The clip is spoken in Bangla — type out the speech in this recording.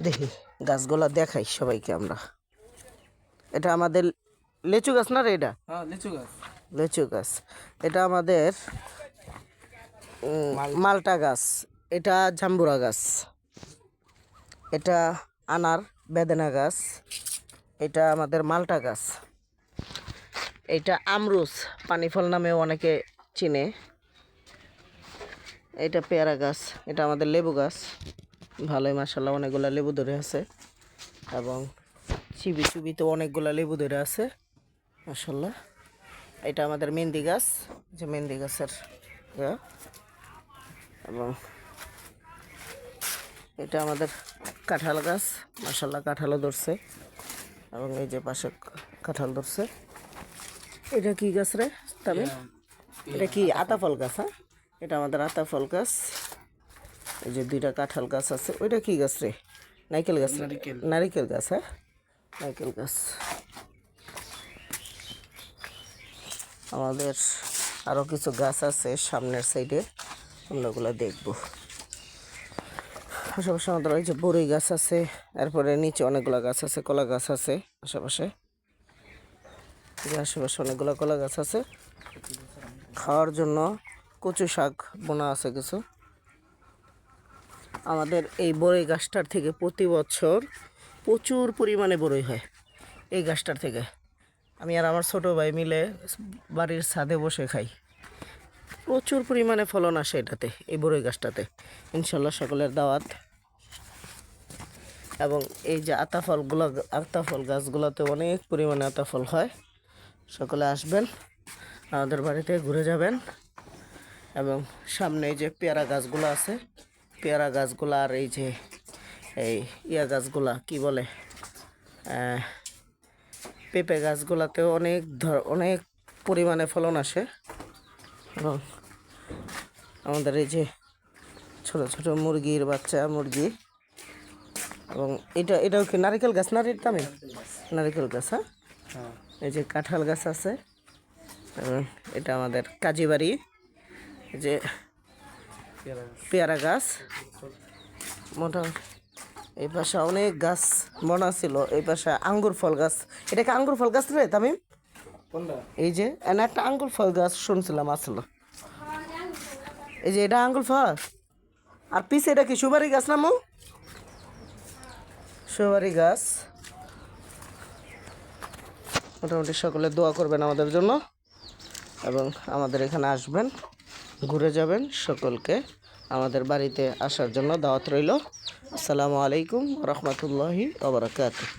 দেখি গাছগুলা দেখাই সবাইকে আমরা। এটা আমাদের লিচু গাছ না রে? এটা লিচু গাছ। লিচু গাছ। এটা আমাদের মালটা গাছ। এটা জাম্বুরা গাছ। এটা আনার বেদেনা গাছ। এটা আমাদের মালটা গাছ। এটা আমরুস পানি ফল নামেও অনেকে চিনে। এটা পেয়ারা গাছ। এটা আমাদের লেবু গাছ। ভালোই মাশাআল্লাহ অনেকগুলা লেবু ধরে আছে এবং চিবি চুবিতে অনেকগুলা লেবু ধরে আছে মাশাআল্লাহ। এটা আমাদের মেহেন্দি গাছ, যে মেহেন্দি গাছের এবং এটা আমাদের কাঁঠাল গাছ। মাশাআল্লাহ কাঁঠালও ধরছে এবং এই যে পাশে কাঁঠাল ধরছে। এটা কি গাছ রে তবে? এটা কি আতাফল গাছ? হ্যাঁ, এটা আমাদের আতাফল গাছ। এই যে দুইটা কাঁঠাল গাছ আছে। ওইটা কি গাছ রে? নারকেল গাছ। নারিকেল গাছ। হ্যাঁ, নারকেল গাছ। আমাদের আরও কিছু গাছ আছে সামনের সাইডে, আমরা ওগুলো দেখবো। আশেপাশে আমাদের ওই যে বড়ই গাছ আছে, এরপরে নিচে অনেকগুলো গাছ আছে, কলা গাছ আছে আশেপাশে। আশেপাশে অনেকগুলো কলা গাছ আছে। খাওয়ার জন্য কচু শাক বোনা আছে কিছু। আমাদের এই বড়ই গাছটার থেকে প্রতি বছর প্রচুর পরিমাণে বড়ই হয় এই গাছটার থেকে। আমি আর আমার ছোটো ভাই মিলে বাড়ির ছাদে বসে খাই। প্রচুর পরিমাণে ফলন আসে এটাতে, এই বড়ই গাছটাতে। ইনশাল্লাহ সকলের দাওয়াত। এবং এই যে আতাফলগুলো, আতাফল গাছগুলোতে অনেক পরিমাণে আতাফল হয়। সকলে আসবেন আমাদের বাড়িতে, ঘুরে যাবেন। এবং সামনে এই যে পেয়ারা গাছগুলো আছে, পেয়ারা গাছগুলো আর এই যে এই গাছগুলা কি বলে, পেঁপে গাছগুলাতেও অনেক পরিমাণে ফলন আসে। এবং আমাদের এই যে ছোট ছোট মুরগির বাচ্চা মুরগি। এবং এটাও কি নারিকেল গাছ না? রেট দামে নারিকেল গাছ। হ্যাঁ, এই যে কাঁঠাল গাছ আছে। এবং এটা আমাদের কাজীবাড়ি, এই যে পেয়ারা গাছ। মোটামুটি এই পাশে অনেক গাছ বনা ছিল। এই পাশে আঙ্গুর ফল গাছ। এটা কি আঙ্গুর ফল গাছ রে তামিম? এই যে একটা আঙ্গুর ফল গাছ শুনছিলাম আসলো। এই যে এটা আঙ্গুর ফল। আর পিছে এটা কি সুপারি গাছ না মো? সুপারি গাছ। মোটামুটি সকলে দোয়া করবেন আমাদের জন্য এবং আমাদের এখানে আসবেন, ঘুরে যাবেন। সকলকে আমাদের বাড়িতে আসার জন্য দাওয়াত রইল। আসসালামু আলাইকুম রহমতুল্লাহি ওয়া বারাকাতুহু।